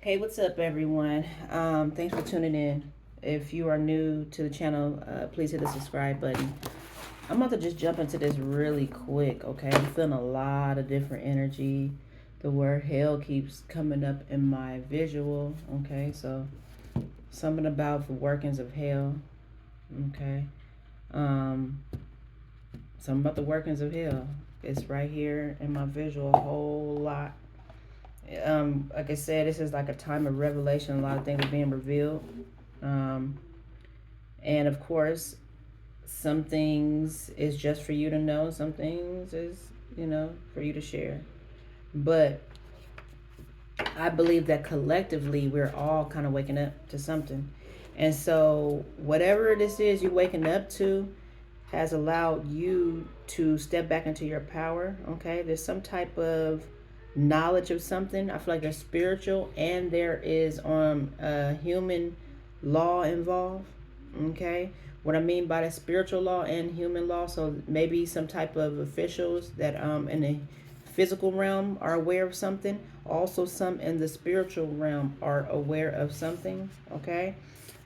Hey, what's up, everyone? Thanks for tuning in. If you are new to the channel, please hit the subscribe button. I'm about to just jump into this really quick, okay? I'm feeling a lot of different energy. The word hell keeps coming up in my visual, okay? So, something about the workings of hell, okay? Um, something about the workings of hell. It's right here in my visual a whole lot. Like I said, this is like a time of revelation. A lot of things are being revealed. Um, and of course, some things is just for you to know. Some things is, for you to share. But I believe that collectively we're all kind of waking up to something. And so whatever this is you're waking up to has allowed you to step back into your power. Okay. There's some type of knowledge of something. I feel like there's spiritual and there is human law involved. Okay. What I mean by the spiritual law and human law, so maybe some type of officials that in the physical realm are aware of something. Also, some in the spiritual realm are aware of something. Okay.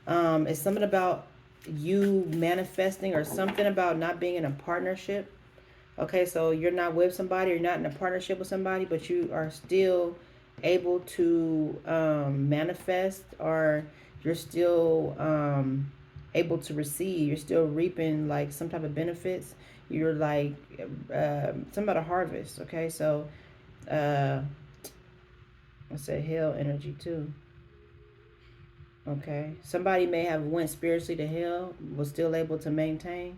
It's something about you manifesting or something about not being in a partnership. Okay, so you're not with somebody, you're not in a partnership with somebody, but you are still able to manifest, or you're still able to receive. You're still reaping like some type of benefits. You're like some about a harvest. Okay, so uh, I said hell energy too. Okay, somebody may have went spiritually to hell, was still able to maintain.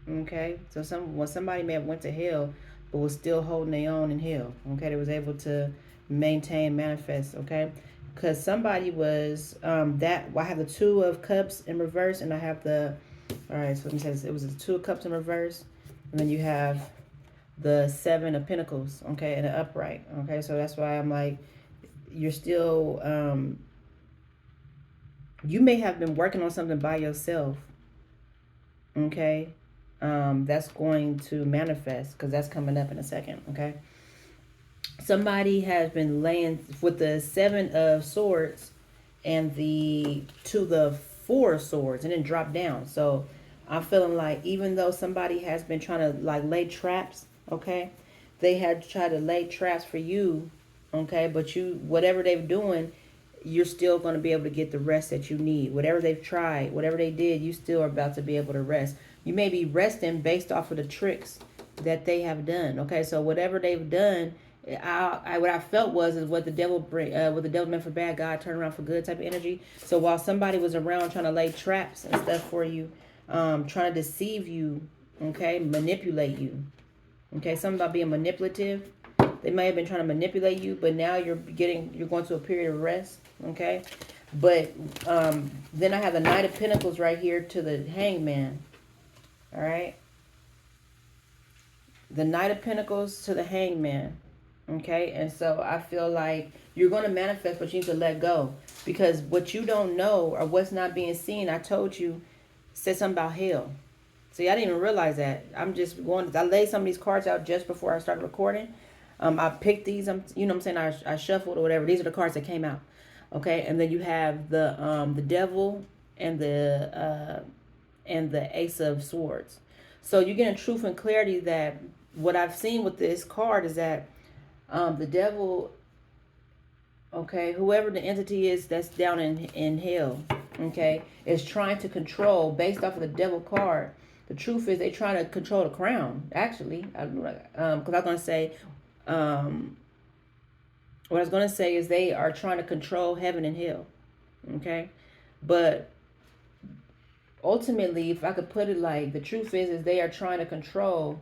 Okay, so somebody may have went to hell, but was still holding their own in hell. Okay, they was able to maintain, manifest. Okay, because somebody was that. Well, I have the two of cups in reverse, and I have the. All right, so let me say this. It was the two of cups in reverse, and then you have the seven of pentacles. Okay, and the upright. Okay, so that's why I'm like, you're still. You may have been working on something by yourself. Okay, that's going to manifest because that's coming up in a second. Okay, somebody has been laying with the seven of swords and the to the four of swords and then drop down. So I'm feeling like even though somebody has been trying to like lay traps, okay, they had tried to lay traps for you, okay, but you whatever they're doing, you're still going to be able to get the rest that you need. Whatever they've tried, whatever they did, you still are about to be able to rest. You may be resting based off of the tricks that they have done. Okay, so whatever they've done, what I felt was is what the devil meant for bad, God turned around for good type of energy. So while somebody was around trying to lay traps and stuff for you, trying to deceive you, okay, manipulate you, okay, something about being manipulative. They may have been trying to manipulate you, but now you're going to a period of rest, okay. But then I have the Knight of Pentacles right here to the Hangman. All right, the Knight of Pentacles to the Hangman. Okay, and so I feel like you're going to manifest, but you need to let go because what you don't know or what's not being seen, I told you, said something about hell. See, I didn't even realize that. I'm just going. I laid some of these cards out just before I started recording. I picked these. You know what I'm saying? I shuffled or whatever. These are the cards that came out. Okay, and then you have the Devil and the Ace of Swords. So you're getting truth and clarity that what I've seen with this card is that the devil, okay, whoever the entity is that's down in hell, okay, is trying to control based off of the devil card. The truth is they trying to control the crown. Actually, because I was gonna say, what I was gonna say is they are trying to control heaven and hell, okay, but ultimately, if I could put it like the truth is they are trying to control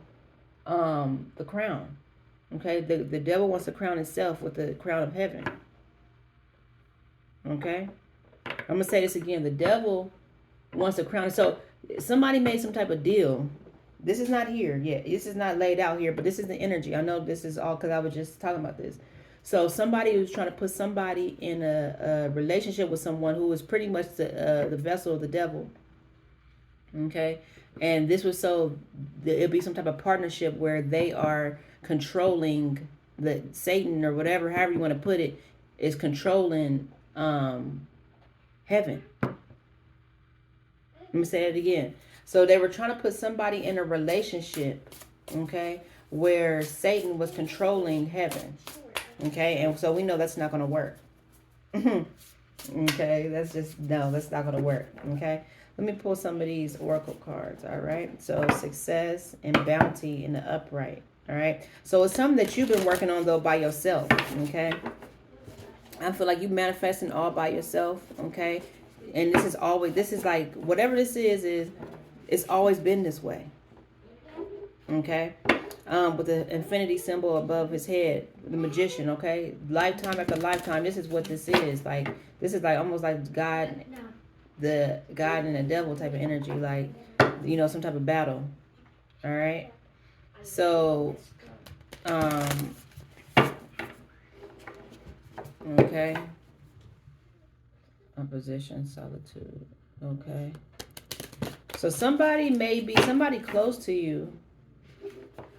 the crown. Okay, the devil wants to crown himself with the crown of heaven. Okay, I'm gonna say this again. The devil wants to crown. So somebody made some type of deal. This is not here yet. This is not laid out here, but this is the energy. I know this is all because I was just talking about this. So somebody was trying to put somebody in a relationship with someone who was pretty much the vessel of the devil. Okay, and this was so it'll be some type of partnership where they are controlling the Satan or whatever, however you want to put it, is controlling heaven. Let me say it again. So they were trying to put somebody in a relationship, okay, where Satan was controlling heaven. Okay, and so we know that's not going to work. Okay, that's not going to work. Okay, let me pull some of these oracle cards. All right, so success and bounty in the upright. All right, so it's something that you've been working on though by yourself. Okay, I feel like you manifesting all by yourself. Okay, and this is like whatever this is it's always been this way. Okay, with the infinity symbol above his head, the magician. Okay, lifetime after lifetime, this is what this is. Like, this is like almost like God and the devil type of energy, like, you know, some type of battle. All right, so okay, opposition, solitude. Okay, so somebody close to you,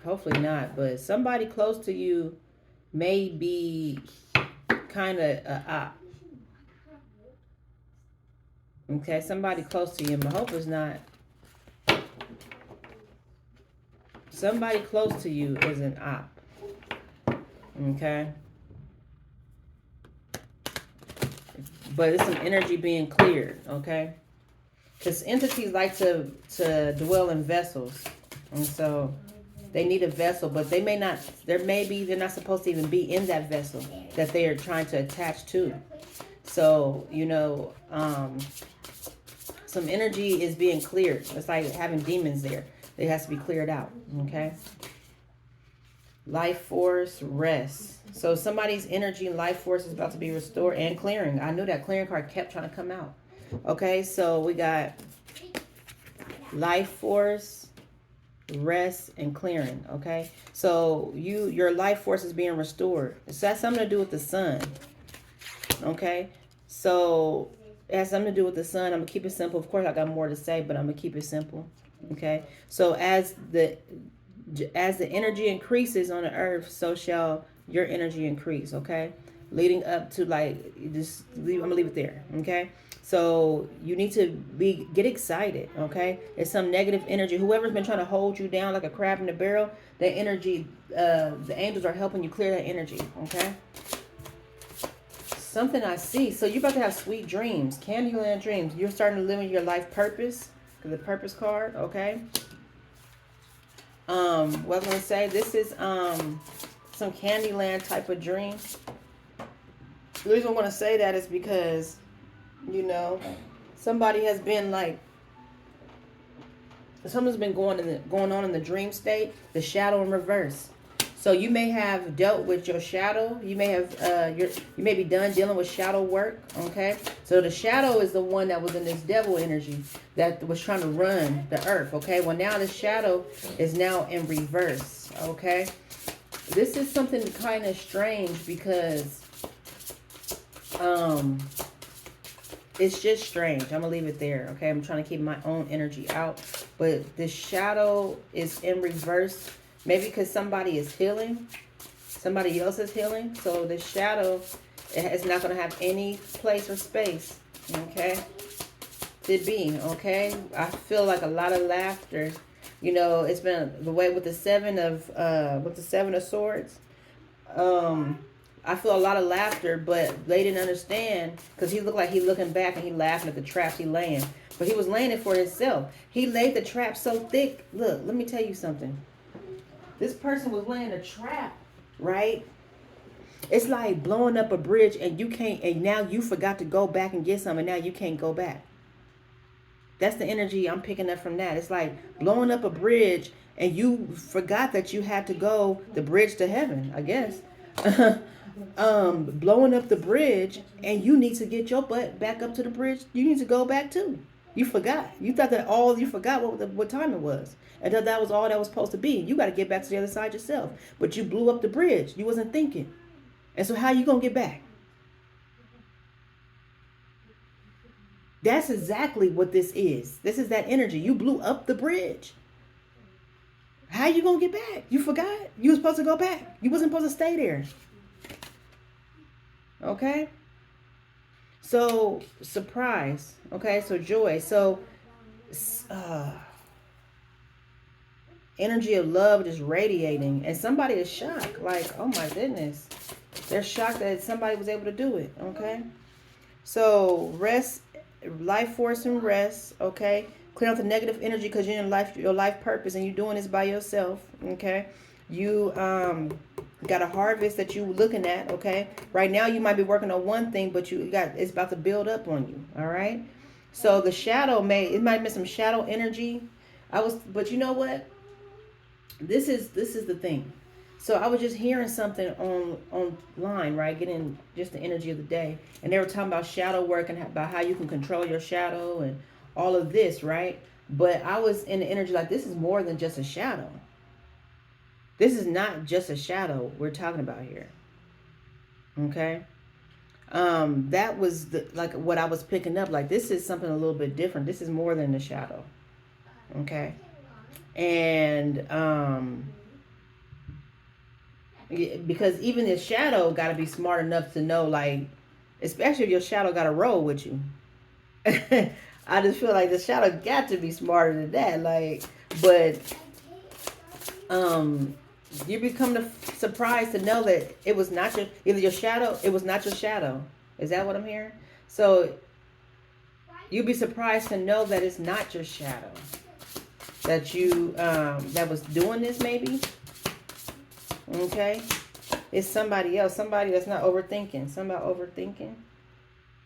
hopefully not, but somebody close to you may be kind of a op. Okay, somebody close to you. My hope is not. Somebody close to you is an op. Okay, but it's some energy being cleared. Okay, because entities like to dwell in vessels, and so they need a vessel, but they're not supposed to even be in that vessel that they are trying to attach to. So, you know, some energy is being cleared. It's like having demons there. It has to be cleared out. Okay. Life force, rest. So somebody's energy and life force is about to be restored and clearing. I knew that clearing card kept trying to come out. Okay, so we got life force, rest, and clearing. Okay, so your life force is being restored. It's got something to do with the sun. Okay, so it has something to do with the sun. I'm gonna keep it simple. Of course, I got more to say, but I'm gonna keep it simple. Okay, so as the energy increases on the earth, so shall your energy increase. Okay, leading up to like this. I'm gonna leave it there. Okay. So you need to get excited, okay? It's some negative energy. Whoever's been trying to hold you down like a crab in a barrel, that energy, the angels are helping you clear that energy, okay? Something I see. So you're about to have sweet dreams, Candyland dreams. You're starting to live in your life purpose, the purpose card, okay? What I'm gonna say, this is some Candyland type of dream. The reason I'm gonna say that is because, you know, somebody has been like, something's been going on in the dream state, the shadow in reverse. So you may have dealt with your shadow. You may have you may be done dealing with shadow work. Okay, so the shadow is the one that was in this devil energy that was trying to run the earth. Okay, well now the shadow is now in reverse. Okay, this is something kind of strange because it's just strange. I'm gonna leave it there. Okay, I'm trying to keep my own energy out, but the shadow is in reverse. Maybe because somebody is healing, somebody else is healing. So the shadow is not gonna have any place or space. Okay, to be. Okay, I feel like a lot of laughter. You know, it's been the way with the seven of swords. I feel a lot of laughter, but they didn't understand because he looked like he looking back and he laughing at the traps he laying. But he was laying it for himself. He laid the trap so thick. Look, let me tell you something. This person was laying a trap, right? It's like blowing up a bridge and you can't, and now you forgot to go back and get some, and now you can't go back. That's the energy I'm picking up from that. It's like blowing up a bridge and you forgot that you had to go the bridge to heaven, I guess. Blowing up the bridge and you need to get your butt back up to the bridge. You need to go back too. You forgot. You thought that you forgot what time it was. And that was all that was supposed to be. You got to get back to the other side yourself. But you blew up the bridge. You wasn't thinking. And so how you going to get back? That's exactly what this is. This is that energy. You blew up the bridge. How you going to get back? You forgot. You were supposed to go back. You wasn't supposed to stay there. Okay? So, surprise. Okay? So, joy. So, uh, energy of love just radiating. And somebody is shocked. Like, oh my goodness. They're shocked that somebody was able to do it. Okay? So, rest, life force and rest. Okay? Clear out the negative energy because you're in your life purpose and you're doing this by yourself. Okay? You got a harvest that you looking at. Okay, right now you might be working on one thing, but it's about to build up on you. All right, so the shadow it might be some shadow energy. But you know what, this is the thing. So I was just hearing something online, right, getting just the energy of the day, and they were talking about shadow work and about how you can control your shadow and all of this, right? But I was in the energy like, this is more than just a shadow. This is not just a shadow we're talking about here. Okay? That was like what I was picking up. Like, this is something a little bit different. This is more than a shadow. Okay? And because even the shadow got to be smart enough to know, like, especially if your shadow got to roll with you. I just feel like the shadow got to be smarter than that. Like, but you become surprised to know that it was not your shadow. It was not your shadow. Is that what I'm hearing? So you'd be surprised to know that it's not your shadow that you that was doing this, maybe. Okay, it's somebody else, somebody that's not overthinking. Somebody overthinking.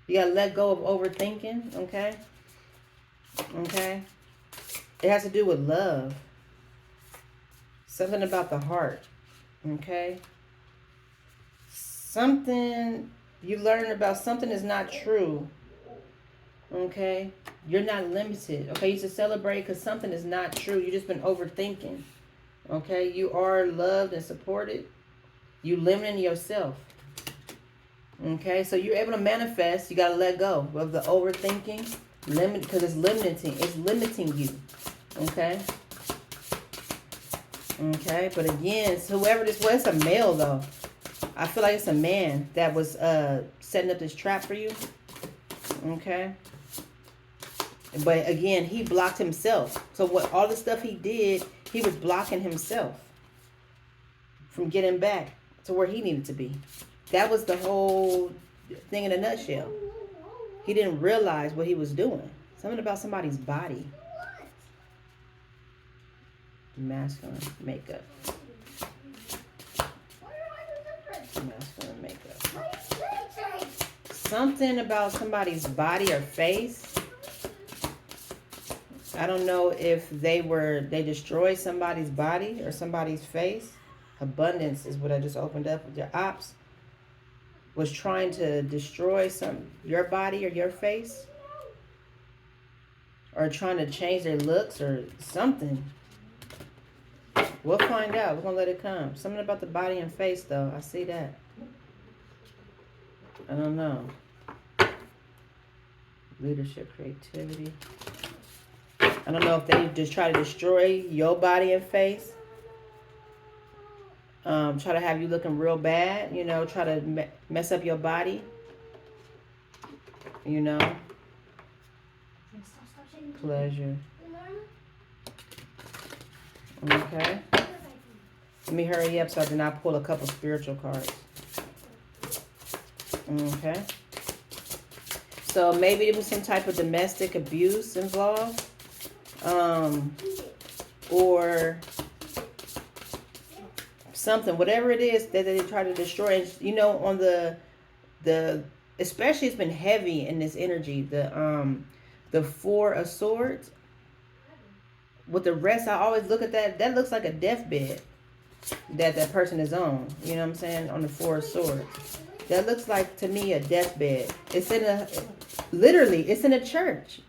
You gotta let go of overthinking. Okay. Okay. It has to do with love. Something about the heart. Okay. Something you learn about something is not true. Okay. You're not limited. Okay. You should celebrate because something is not true. You just been overthinking. Okay. You are loved and supported. You limiting yourself. Okay. So you're able to manifest. You got to let go of the overthinking. Because it's limiting. It's limiting you. Okay. Okay, but again, so whoever this was, it's a male though. I feel like it's a man that was setting up this trap for you. Okay. But again, he blocked himself. So what all the stuff he did, he was blocking himself from getting back to where he needed to be. That was the whole thing in a nutshell. He didn't realize what he was doing. Something about somebody's body. Masculine makeup. Masculine makeup. Something about somebody's body or face. I don't know if they destroyed somebody's body or somebody's face. Abundance is what I just opened up with your ops. Was trying to destroy your body or your face. Or trying to change their looks or something. We'll find out. We're going to let it come. Something about the body and face, though. I see that. I don't know. Leadership, creativity. I don't know if they just try to destroy your body and face. Try to have you looking real bad. You know, try to mess up your body. You know. Pleasure. Okay. Let me hurry up so I do not pull a couple spiritual cards. Okay. So maybe it was some type of domestic abuse involved. Or something, whatever it is that they try to destroy. You know, on the especially it's been heavy in this energy. The Four of Swords. With the rest, I always look at that. That looks like a deathbed that person is on. You know what I'm saying? On the Four of Swords. That looks like, to me, a deathbed. It's in a church.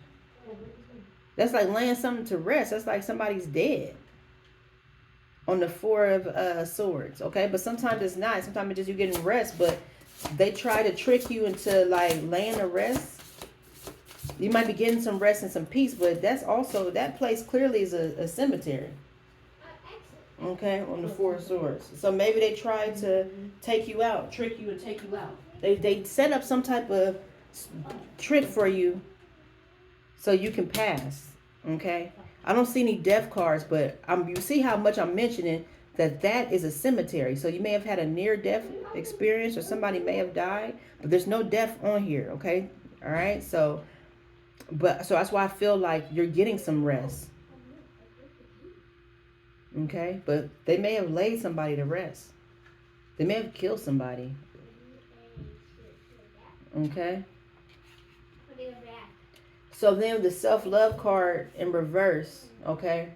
That's like laying something to rest. That's like somebody's dead. On the Four of Swords. Okay? But sometimes it's not. Sometimes it's just you getting rest. But they try to trick you into like laying to rest. You might be getting some rest and some peace, but that place clearly is a cemetery. Okay, on the Four of Swords. So maybe they tried to take you out, trick you and take you out. They set up some type of trick for you so you can pass. Okay. I don't see any death cards, but you see how much I'm mentioning that is a cemetery. So you may have had a near death experience, or somebody may have died, but there's no death on here. Okay. All right. So that's why I feel like you're getting some rest. Okay. But they may have laid somebody to rest. They may have killed somebody. Okay. So then the self-love card in reverse, okay?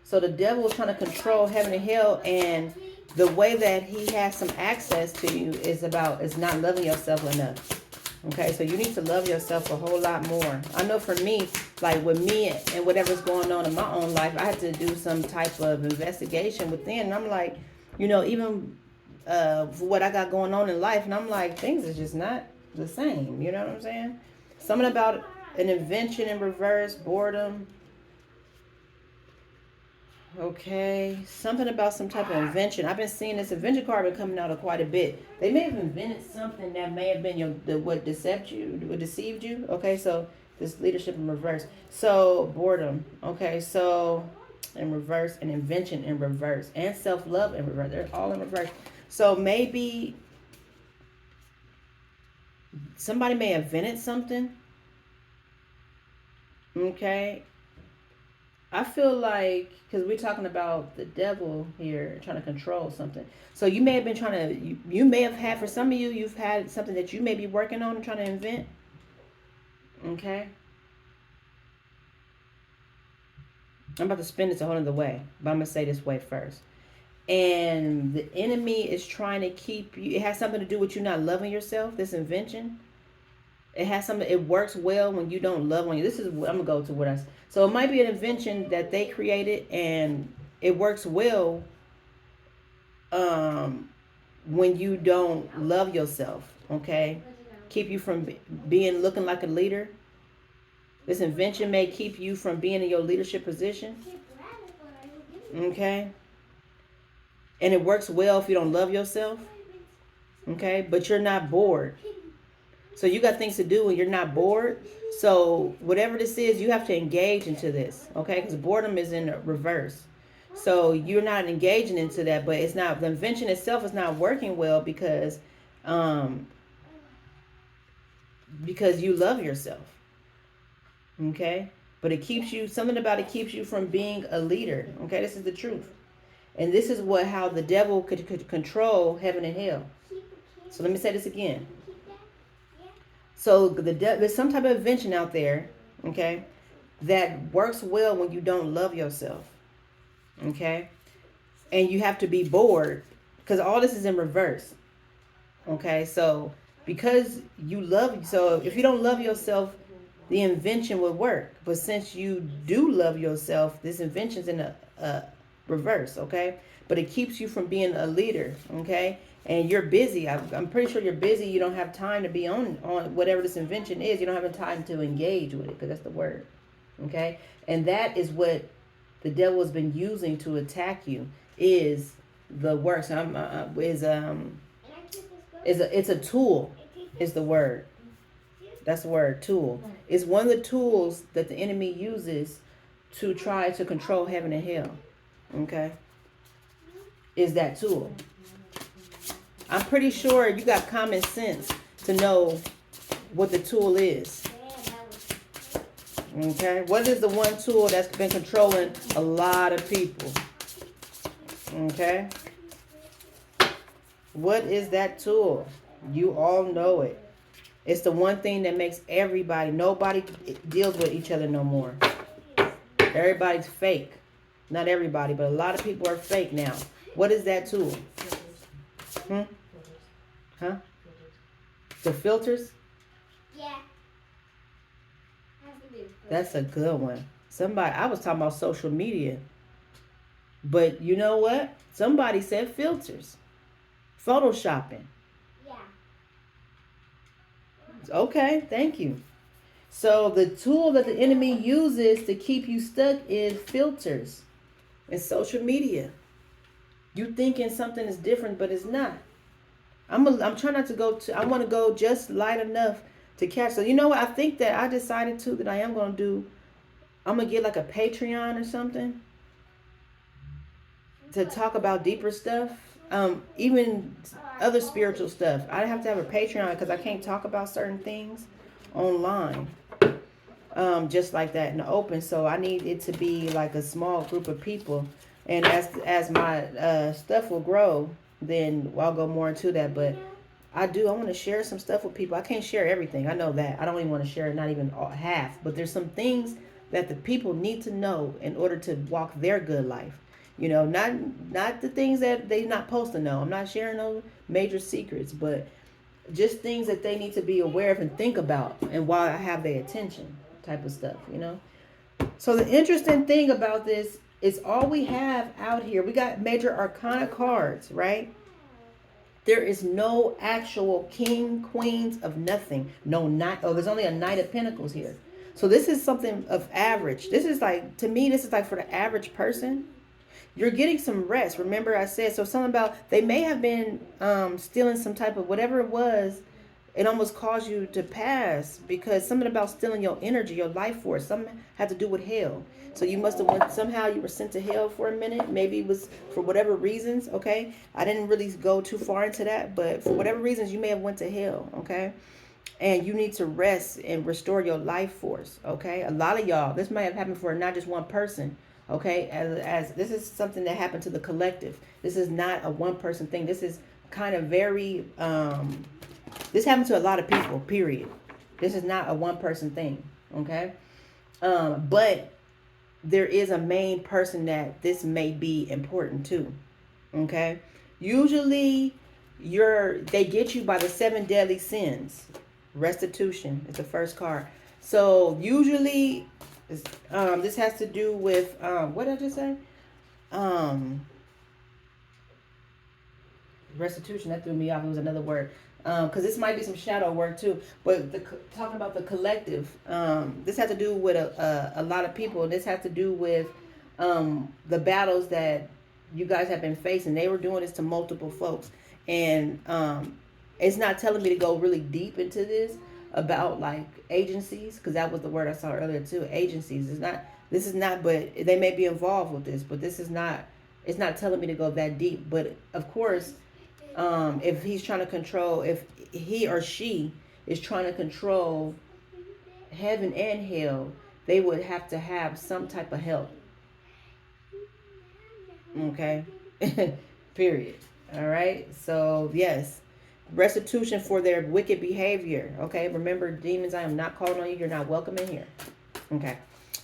So the devil is trying to control heaven and hell, and the way that he has some access to you is not loving yourself enough. Okay, so you need to love yourself a whole lot more. I know for me, like with me and whatever's going on in my own life, I had to do some type of investigation within. And I'm like, even for what I got going on in life, and I'm like, things are just not the same. You know what I'm saying? Something about an invention in reverse, boredom. Okay, something about some type of invention. I've been seeing this invention card been coming out quite a bit. They may have invented something that may have been what deceived you. Okay, so this leadership in reverse. So boredom. Okay, so in reverse, and invention in reverse, and self-love in reverse. They're all in reverse. So maybe somebody may have invented something. Okay. I feel like, because we're talking about the devil here trying to control something. So you may have been trying to, you may have had, for some of you, you've had something that you may be working on and trying to invent. Okay. I'm about to spin this a whole other way, but I'm going to say this way first. And the enemy is trying to keep you, it has something to do with you not loving yourself, this invention. It has something. It works well when you don't love on you. This is I'm gonna go to what I. So it might be an invention that they created, and it works well. When you don't love yourself, okay, keep you from looking like a leader. This invention may keep you from being in your leadership position. Okay. And it works well if you don't love yourself. Okay, but you're not bored. So you got things to do when you're not bored. So whatever this is, you have to engage into this, okay? Because boredom is in reverse. So you're not engaging into that, but it's not, the invention itself is not working well because you love yourself, okay? But it keeps you, something about it keeps you from being a leader, okay? This is the truth. And this is how the devil could control heaven and hell. So let me say this again. So there's some type of invention out there, okay, that works well when you don't love yourself, okay? And you have to be bored because all this is in reverse, okay? So because so if you don't love yourself, the invention would work. But since you do love yourself, this invention's in a reverse, okay? But it keeps you from being a leader, okay? And you're busy. I'm pretty sure you're busy. You don't have time to be on whatever this invention is. You don't have time to engage with it, because that's the word. Okay? And that is what the devil has been using to attack you, is the works. It's a tool, is the word. That's the word, tool. It's one of the tools that the enemy uses to try to control heaven and hell. Okay? Is that tool. I'm pretty sure you got common sense to know what the tool is. Okay? What is the one tool that's been controlling a lot of people? Okay? What is that tool? You all know it. It's the one thing that makes nobody deals with each other no more. Everybody's fake. Not everybody, but a lot of people are fake now. What is that tool? Huh? The filters? Yeah. That's a good one. I was talking about social media. But you know what? Somebody said filters. Photoshopping. Yeah. Okay, thank you. So the tool that the enemy uses to keep you stuck is filters and social media. You thinking something is different, but it's not. I'm trying not to go to. I want to go just light enough to catch. So you know what? I think that I decided to that I am gonna do. I'm gonna get like a Patreon or something to talk about deeper stuff. Even other spiritual stuff. I have to have a Patreon because I can't talk about certain things online. Just like that in the open. So I need it to be like a small group of people. And as my stuff will grow, then I'll go more into that. But I want to share some stuff with people. I can't share everything. I know that. I don't even want to share not even half. But there's some things that the people need to know in order to walk their good life. You know, not the things that they're not supposed to know. I'm not sharing no major secrets, but just things that they need to be aware of and think about, and why I have their attention, type of stuff. You know. So the interesting thing about this is all we have out here. We got major arcana cards, right? There is no actual king, queens of nothing. No knight. Oh, there's only a knight of pentacles here. So this is something of average. This is like, to me, this is like for the average person. You're getting some rest. Remember I said, so something about, they may have been stealing some type of, whatever it was, it almost caused you to pass, because something about stealing your energy, your life force, something had to do with hell. So you must have went, somehow you were sent to hell for a minute. Maybe it was for whatever reasons, okay? I didn't really go too far into that, but for whatever reasons, you may have went to hell, okay? And you need to rest and restore your life force, okay? A lot of y'all, this may have happened for not just one person, okay? As this is something that happened to the collective. This is not a one person thing. This is kind of very, this happened to a lot of people, period. This is not a one person thing, okay? But there is a main person that this may be important to, okay? Usually they get you by the 7 deadly sins. Restitution is the first card. So usually this has to do with what did I just say? Restitution, that threw me off. It was another word. Because this might be some shadow work too. But talking about the collective, this has to do with a lot of people. This has to do with the battles that you guys have been facing. They were doing this to multiple folks. And it's not telling me to go really deep into this about like agencies, because that was the word I saw earlier too. Agencies. This is not, but they may be involved with this, but this is not, it's not telling me to go that deep. But of course, if he's trying to control, if he or she is trying to control heaven and hell, they would have to have some type of help. Okay. Period. All right. So yes, restitution for their wicked behavior. Okay. Remember, demons, I am not calling on you. You're not welcome in here. Okay.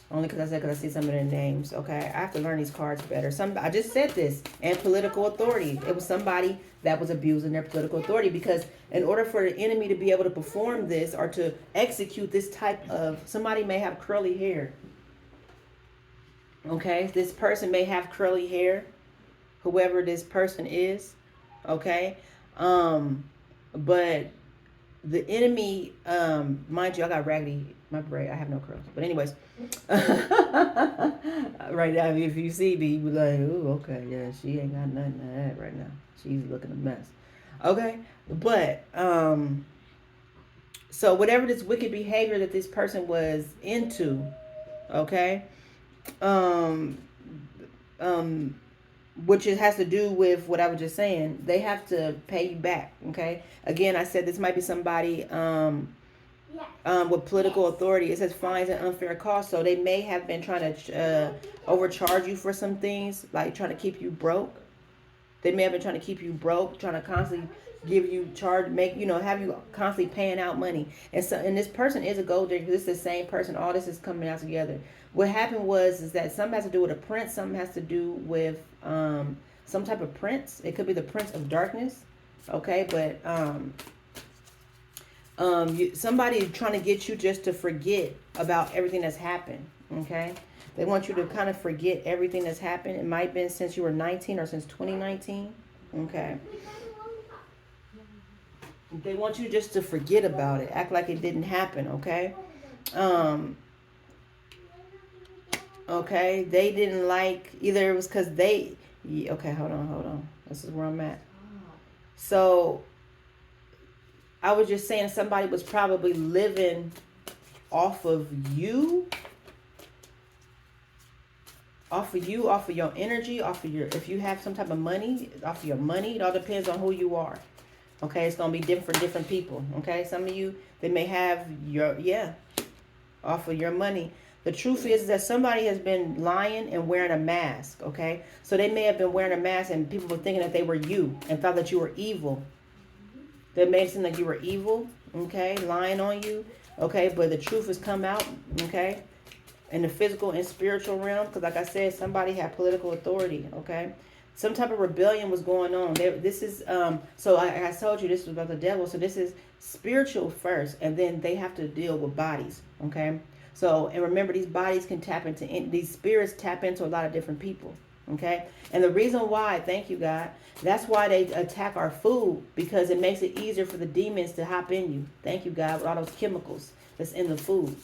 Only because I see some of their names. Okay. I have to learn these cards better. I just said this. And political authority. It was somebody that was abusing their political authority, because in order for the enemy to be able to perform this or to execute this type of, somebody may have curly hair. Okay. This person may have curly hair. Whoever this person is. Okay. But the enemy, mind you, I got raggedy, my braid, I have no curls. But anyways, right now, if you see me, you be like, oh, okay, yeah, she ain't got nothing to add right now. She's looking a mess. Okay. But, so whatever this wicked behavior that this person was into, okay, which it has to do with what I was just saying, they have to pay you back. Okay. Again, I said this might be somebody with political authority. It says fines and unfair costs. So they may have been trying to overcharge you for some things, like trying to keep you broke. They may have been trying to keep you broke, trying to constantly give you charge, have you constantly paying out money. And so, and this person is a gold digger. This is the same person. All this is coming out together. What happened is that something has to do with a prince. Something has to do with some type of prince. It could be the Prince of Darkness. Okay, but somebody is trying to get you just to forget about everything that's happened. Okay, they want you to kind of forget everything that's happened. It might have been since you were 19 or since 2019. Okay. They want you just to forget about it. Act like it didn't happen, okay? Okay, they didn't like, either it was because okay, hold on. This is where I'm at. So, I was just saying somebody was probably living off of you, off of your energy, off of your, if you have some type of money, off of your money. It all depends on who you are. Okay, it's gonna be different for different people. Okay, some of you, they may have your, yeah, off of your money. The truth is that somebody has been lying and wearing a mask. Okay, so they may have been wearing a mask and people were thinking that they were you and thought that you were evil. They made it seem like you were evil. Okay, lying on you. Okay, but the truth has come out. Okay, in the physical and spiritual realm, because like I said, somebody had political authority. Okay, some type of rebellion was going on there. This is so I told you this was about the devil. So this is spiritual first, and then they have to deal with bodies. Okay, so and remember, these bodies can tap into, these spirits tap into a lot of different people. Okay, and the reason why, thank you God, that's why they attack our food, because it makes it easier for the demons to hop in you. Thank you God, with all those chemicals that's in the food.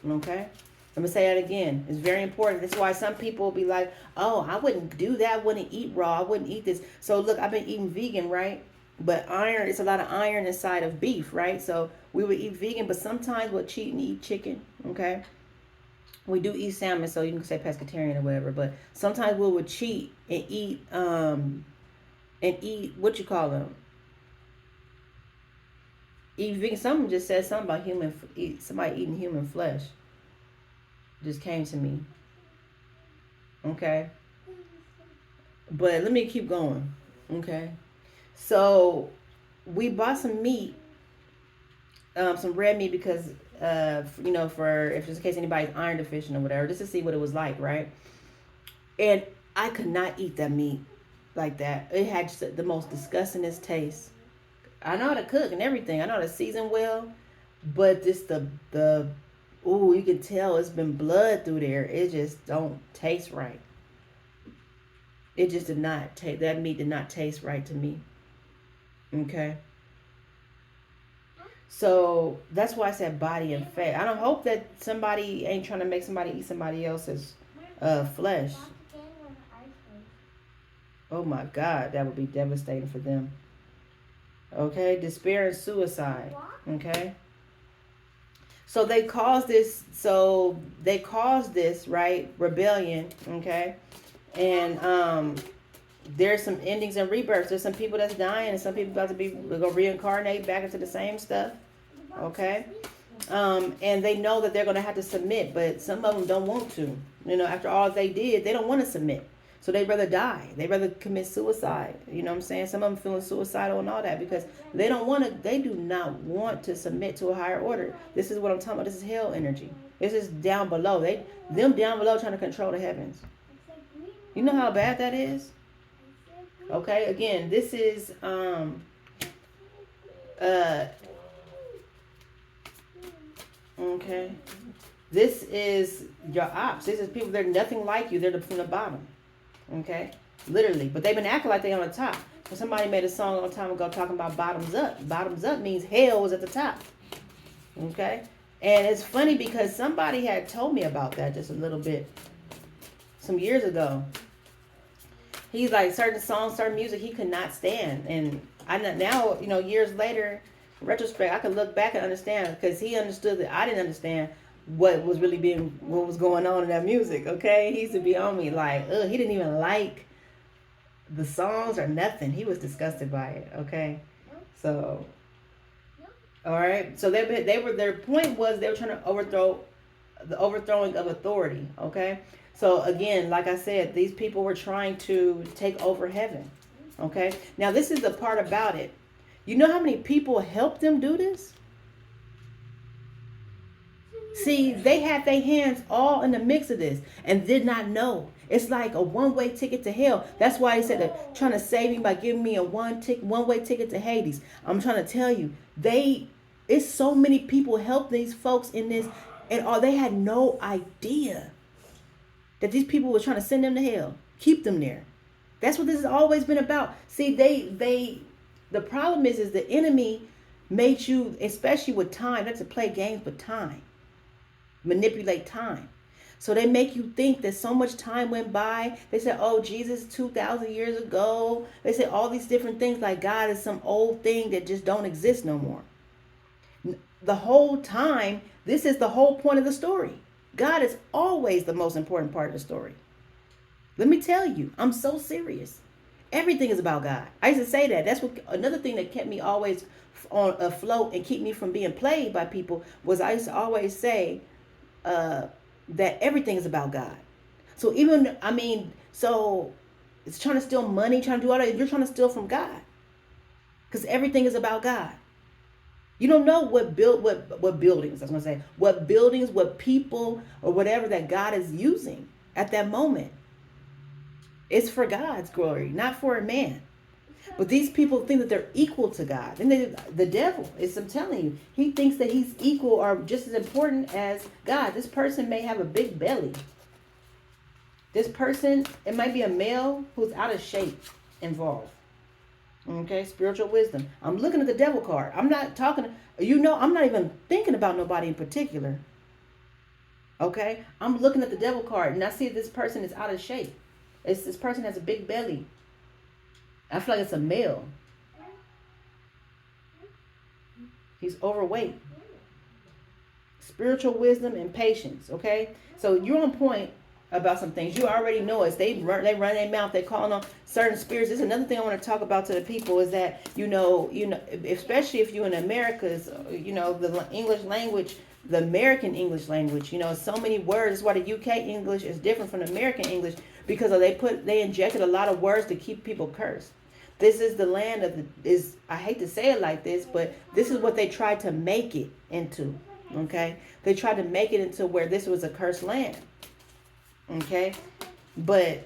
Okay, I'm gonna say that again. It's very important. That's why some people will be like, "Oh, I wouldn't do that. I wouldn't eat raw. I wouldn't eat this." So look, I've been eating vegan, right? But iron, it's a lot of iron inside of beef, right? So we would eat vegan, but sometimes we'll cheat and eat chicken. Okay, we do eat salmon, so you can say pescatarian or whatever. But sometimes we would cheat and eat what you call them. Eat vegan. Someone just said something about somebody eating human flesh. Just came to me. Okay. But let me keep going. Okay. So we bought some meat, some red meat, because for if just in case anybody's iron deficient or whatever, just to see what it was like, right? And I could not eat that meat like that. It had just the most disgustingest taste. I know how to cook and everything. I know how to season well, but just the ooh, you can tell it's been blood through there. It just don't taste right. It just did not taste. That meat did not taste right to me. Okay. So that's why I said body and fat. I don't hope that somebody ain't trying to make somebody eat somebody else's flesh. Oh my God, that would be devastating for them. Okay, despair and suicide. Okay. So they caused this. So they caused this, right? Rebellion. Okay, and there's some endings and rebirths. There's some people that's dying, and some people about to be go reincarnate back into the same stuff. Okay, and they know that they're going to have to submit, but some of them don't want to. After all they did, they don't want to submit. So they'd rather die. They'd rather commit suicide. You know what I'm saying? Some of them feeling suicidal and all that because they don't want to. They do not want to submit to a higher order. This is what I'm talking about. This is hell energy. This is down below. Them down below trying to control the heavens. You know how bad that is? Okay. Again, this is okay. This is your ops. This is people. They're nothing like you. They're from the bottom. Okay, literally, but they've been acting like they on the top. So somebody made a song a long time ago talking about bottoms up. Bottoms up means hell was at the top. Okay, and it's funny because somebody had told me about that just a little bit some years ago. He's like certain songs, certain music he could not stand, and I now years later, in retrospect, I can look back and understand because he understood that I didn't understand what was going on in that music. Okay, he used to be on me like, he didn't even like the songs or nothing. He was disgusted by it. Okay, so all right, so their point was they were trying to overthrow the overthrowing of authority. Okay, so again, like I said, these people were trying to take over heaven. Okay, now this is the part about it. You know how many people helped them do this? See, they had their hands all in the mix of this and did not know. It's like a one-way ticket to hell. That's why he said that trying to save me by giving me a one-way ticket to Hades. I'm trying to tell you, it's so many people helped these folks in this, and they had no idea that these people were trying to send them to hell, keep them there. That's what this has always been about. See, the problem is the enemy made you, especially with time, that's to play games with time. Manipulate time. So they make you think that so much time went by. They said, oh, Jesus 2,000 years ago. They said all these different things like God is some old thing that just don't exist no more. the whole time, this is the whole point of the story. God is always the most important part of the story. Let me tell you, I'm so serious. Everything is about God. I used to say that. That's what another thing that kept me always on afloat and keep me from being played by people was I used to always say that everything is about God. So even so it's trying to steal money, trying to do all that. You're trying to steal from God because everything is about God. You don't know what buildings, I was gonna say, what buildings, what people, or whatever that God is using at that moment. It's for God's glory, not for a man. But these people think that they're equal to God. And the devil is, I'm telling you, he thinks that he's equal or just as important as God. This person may have a big belly. This person, it might be a male who's out of shape involved. Okay, spiritual wisdom. I'm looking at the devil card. I'm not talking, I'm not even thinking about nobody in particular. Okay, I'm looking at the devil card and I see this person is out of shape. This person has a big belly. I feel like it's a male. He's overweight. Spiritual wisdom and patience. Okay, so you're on point about some things. You already know us. They run their mouth. They calling on certain spirits. This is another thing I want to talk about to the people is that you know, especially if you're in America's, the English language, the American English language. So many words. That's why the UK English is different from the American English because they injected a lot of words to keep people cursed. This is the land of I hate to say it like this, but this is what they tried to make it into. Okay, they tried to make it into where this was a cursed land. Okay, but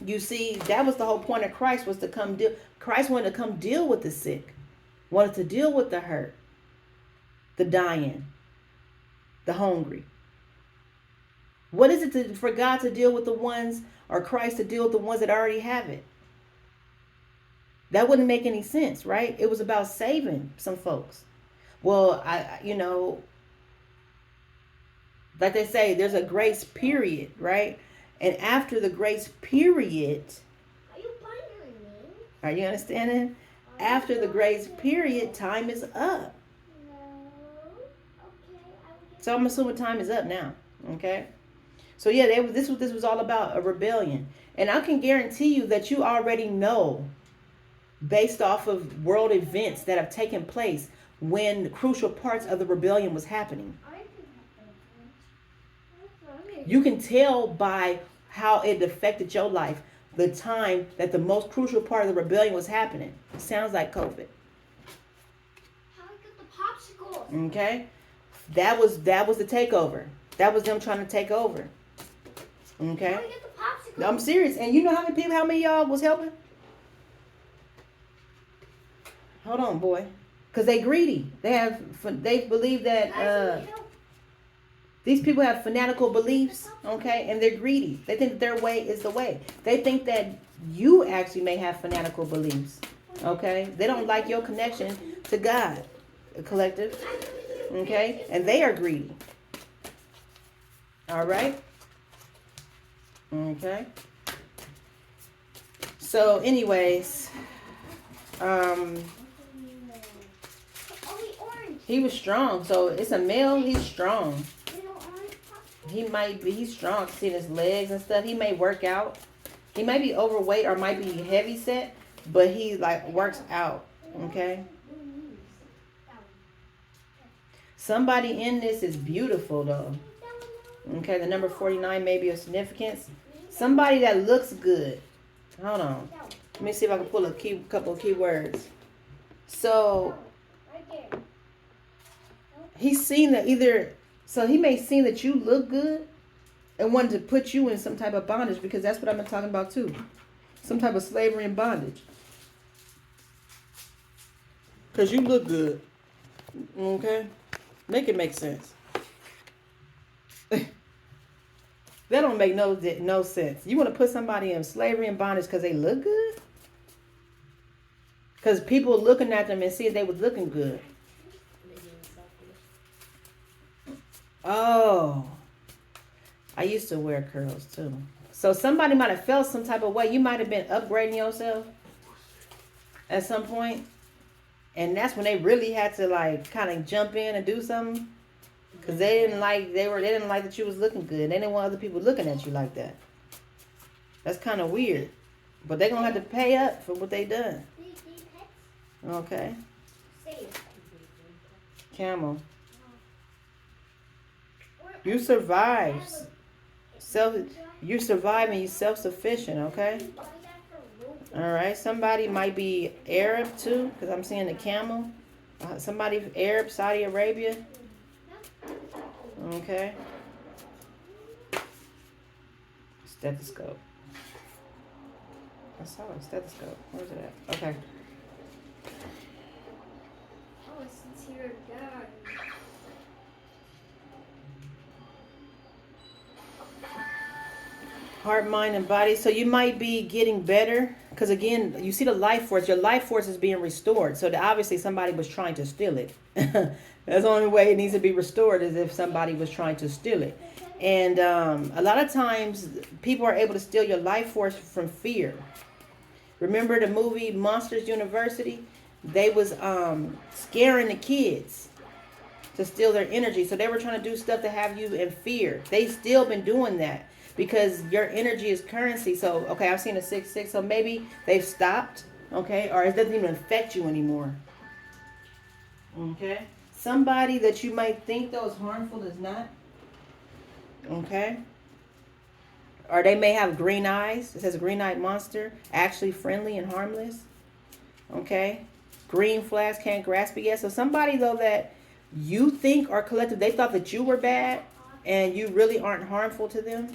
you see, that was the whole point of Christ was to come deal. Christ wanted to come deal with the sick, wanted to deal with the hurt, the dying, the hungry. What is it for God to deal with the ones, or Christ to deal with the ones that already have it? That wouldn't make any sense, right? It was about saving some folks. Well, like they say, there's a grace period, right? And after the grace period, are you understanding? After the grace period, time is up. So I'm assuming time is up now. Okay. So yeah, this was all about, a rebellion. And I can guarantee you that you already know, based off of world events that have taken place when crucial parts of the rebellion was happening. You can tell by how it affected your life the time that the most crucial part of the rebellion was happening. It sounds like COVID. How I get the popsicles? Okay, that was the takeover. That was them trying to take over. Okay, how I get the popsicles? I'm serious. And you know how many of y'all was helping? Hold on, boy, because they greedy. They believe that. These people have fanatical beliefs, okay, and they're greedy. They think that their way is the way. They think that you actually may have fanatical beliefs, okay? They don't like your connection to God, collective, okay? And they are greedy. All right? Okay. So, anyways, he was strong. So, it's a male, he's strong. He's strong. See his legs and stuff. He may work out. He might be overweight or might be heavy set, but he works out. Okay. Somebody in this is beautiful though. Okay, the number 49 may be of significance. Somebody that looks good. Hold on. Let me see if I can pull a couple of keywords. So he's seen that he may see that you look good and wanted to put you in some type of bondage, because that's what I've been talking about too. Some type of slavery and bondage. Because you look good. Okay? Make it make sense. That don't make no sense. You want to put somebody in slavery and bondage because they look good? Because people looking at them and see if they was looking good. Oh, I used to wear curls too. So somebody might have felt some type of way. You might have been upgrading yourself at some point, And that's when they really had to like kind of jump in and do something. Because they didn't like that you was looking good. They didn't want other people looking at you like that. That's kind of weird. But they're going to have to pay up for what they done. Okay. Camel. You survived. You surviving. You self-sufficient, okay? All right. Somebody might be Arab too, because I'm seeing the camel. Somebody Arab, Saudi Arabia. Okay. Stethoscope. I saw a stethoscope. Where's it at? Okay. Oh, since you're done. Heart, mind, and body. So you might be getting better. Because again, you see the life force. Your life force is being restored. So obviously somebody was trying to steal it. That's the only way it needs to be restored is if somebody was trying to steal it. And a lot of times people are able to steal your life force from fear. Remember the movie Monsters University? They was scaring the kids to steal their energy. So they were trying to do stuff to have you in fear. They still been doing that because your energy is currency. So, okay, I've seen a 6-6. So maybe they've stopped, okay? Or it doesn't even affect you anymore. Okay? Somebody that you might think though is harmful is not. Okay? Or they may have green eyes. It says a green-eyed monster, actually friendly and harmless. Okay? Green flags can't grasp it yet. So somebody though that you think are collective, they thought that you were bad and you really aren't harmful to them.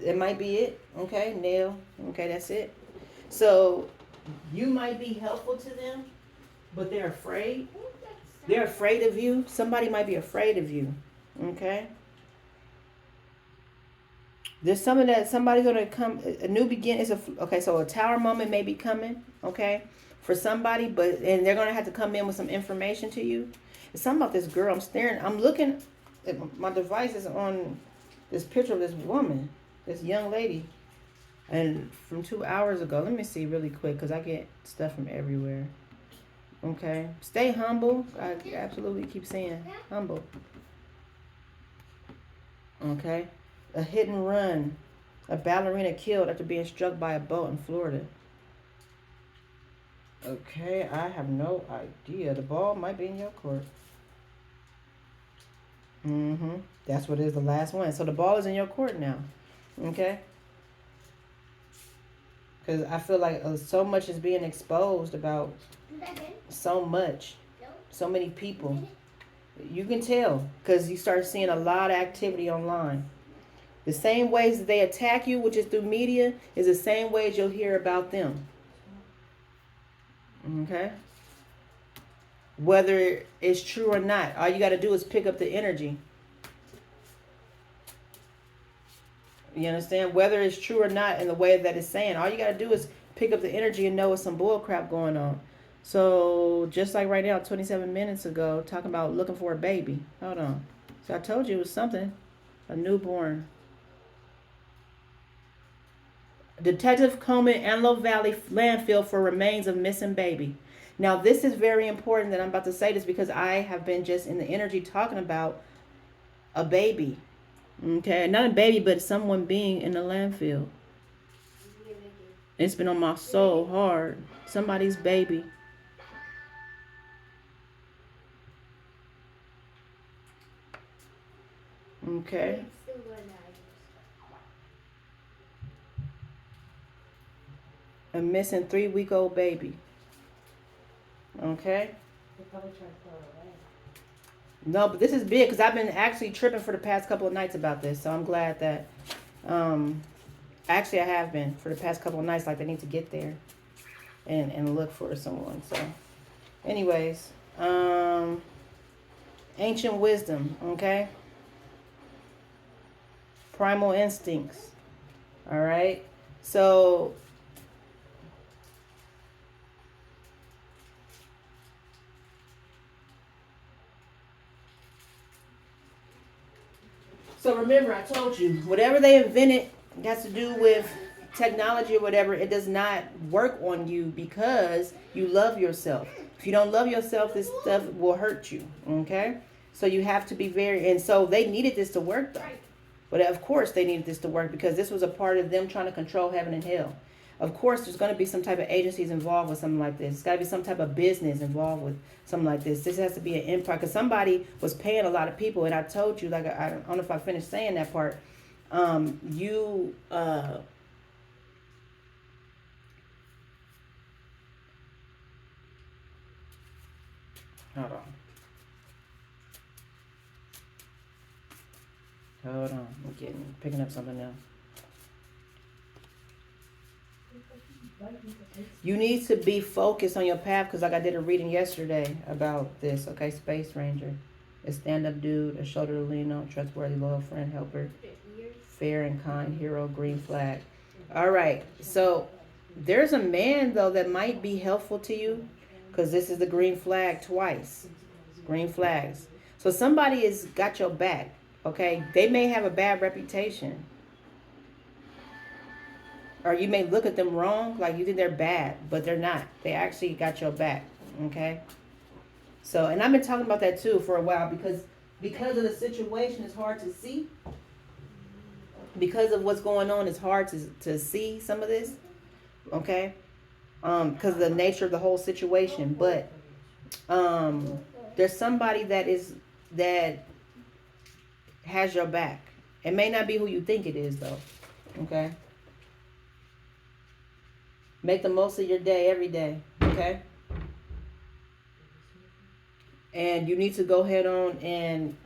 It might be it. Okay, nail. Okay, that's it. So you might be helpful to them, but they're afraid. They're afraid of you. Somebody might be afraid of you. Okay? There's something that somebody's going to come, a new beginning. Okay, so a tower moment may be coming, okay, for somebody, and they're going to have to come in with some information to you. It's something about this girl. I'm looking at my device is on this picture of this woman, this young lady, and from 2 hours ago. Let me see really quick because I get stuff from everywhere. Okay, stay humble. I absolutely keep saying humble. Okay. A hit and run. A ballerina killed after being struck by a boat in Florida. Okay, I have no idea. The ball might be in your court. That's what it is, the last one. So the ball is in your court now. Okay? Because I feel like so much is being exposed about so much. So many people. You can tell because you start seeing a lot of activity online. The same ways that they attack you, which is through media, is the same ways you'll hear about them. Okay? Whether it's true or not, all you got to do is pick up the energy. You understand? Whether it's true or not in the way that it's saying, all you got to do is pick up the energy and know it's some bull crap going on. So just like right now, 27 minutes ago, talking about looking for a baby. Hold on. So I told you it was something. A newborn. Detective Coleman, Antelope Valley landfill for remains of missing baby. Now this is very important that I'm about to say this because I have been just in the energy talking about a baby. Okay, not a baby, but someone being in the landfill. It's been on my soul hard. Somebody's baby. Okay. A missing 3-week-old baby. Okay. No, but this is big because I've been actually tripping for the past couple of nights about this. So I'm glad that, actually I have been for the past couple of nights. Like they need to get there and look for someone. So anyways, ancient wisdom. Okay. Primal instincts. All right. So remember, I told you, whatever they invented has to do with technology or whatever, it does not work on you because you love yourself. If you don't love yourself, this stuff will hurt you. Okay? So you have to be very, and so they needed this to work though. But of course they needed this to work because this was a part of them trying to control heaven and hell. Of course there's going to be some type of agencies involved with something like this. It's got to be some type of business involved with something like this. This has to be an empire because somebody was paying a lot of people. And I told you, like, I don't know if I finished saying that part. You hold on. Hold on. I'm picking up something else. You need to be focused on your path because, like, I did a reading yesterday about this. Okay, Space Ranger, a stand-up dude, a shoulder to lean on, trustworthy, loyal friend, helper, fair and kind, hero, green flag. All right, so there's a man though that might be helpful to you because this is the green flag twice. Green flags. So somebody has got your back. Okay, they may have a bad reputation. Or you may look at them wrong, like you think they're bad, but they're not. They actually got your back. Okay? So, and I've been talking about that too for a while because of the situation, it's hard to see. Because of what's going on, it's hard to see some of this. Okay? Because of the nature of the whole situation. But there's somebody that has your back. It may not be who you think it is though. Okay? Make the most of your day every day, okay? And you need to go ahead on and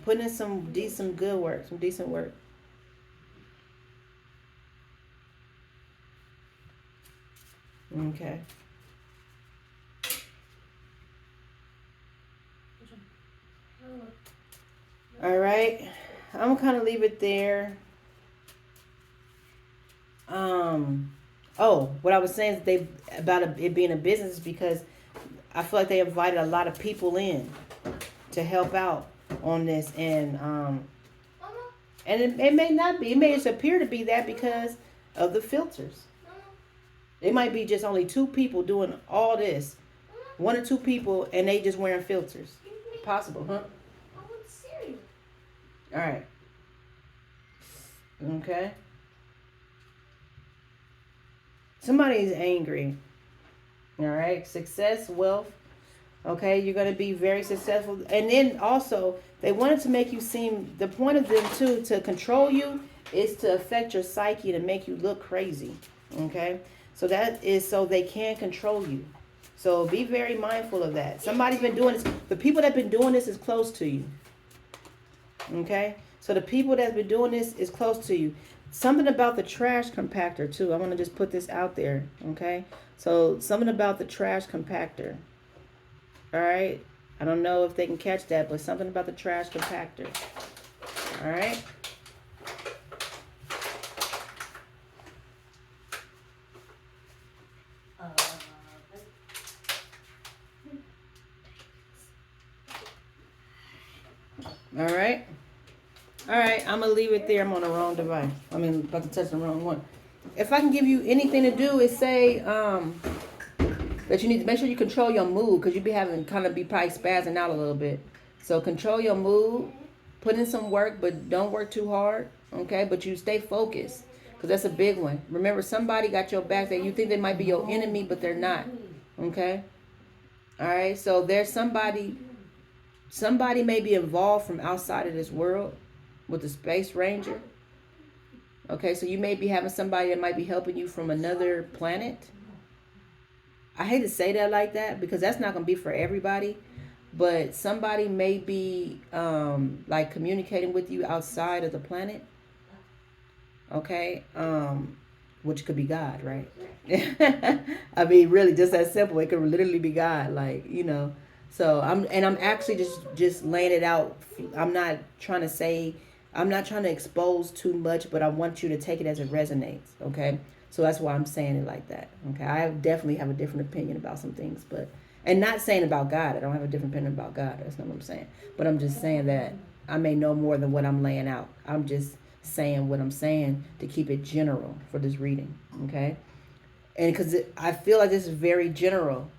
put in some decent good work, some decent work. Okay. All right. I'm gonna leave it there. Oh, what I was saying is it being a business is because I feel like they invited a lot of people in to help out on this, and it may not be. It may just appear to be that because of the filters. It might be just only 2 people doing all this, 1 or 2 people, and they just wearing filters. Possible, huh? I want cereal. All right. Okay. Somebody's angry. All right. Success, wealth. Okay. You're going to be very successful. And then also, they wanted to make you seem, the point of them too, to control you is to affect your psyche to make you look crazy. Okay. So that is so they can control you. So be very mindful of that. Somebody's been doing this. The people that have been doing this is close to you. Okay. So the people that's been doing this is close to you. Something about the trash compactor too. I want to just put this out there. Okay. So something about the trash compactor. All right. I don't know if they can catch that, but something about the trash compactor. All right. All right. All right. I'm going to leave it there. I'm on the wrong device. I mean, about to touch the wrong one. If I can give you anything to do is say that you need to make sure you control your mood because you be having be probably spazzing out a little bit. So control your mood. Put in some work, but don't work too hard. Okay. But you stay focused because that's a big one. Remember, somebody got your back that you think they might be your enemy, but they're not. Okay. All right. So there's somebody may be involved from outside of this world with the Space Ranger. Okay, so you may be having somebody that might be helping you from another planet. I hate to say that like that because that's not going to be for everybody. But somebody may be like communicating with you outside of the planet. Okay, which could be God, right? I mean, really, just that simple. It could literally be God, like, you know. So I'm actually just laying it out. I'm not trying to expose too much, but I want you to take it as it resonates. Okay. So that's why I'm saying it like that. Okay. I definitely have a different opinion about some things, and not saying about God. I don't have a different opinion about God. That's not what I'm saying. But I'm just saying that I may know more than what I'm laying out. I'm just saying what I'm saying to keep it general for this reading. Okay. And because I feel like this is very general.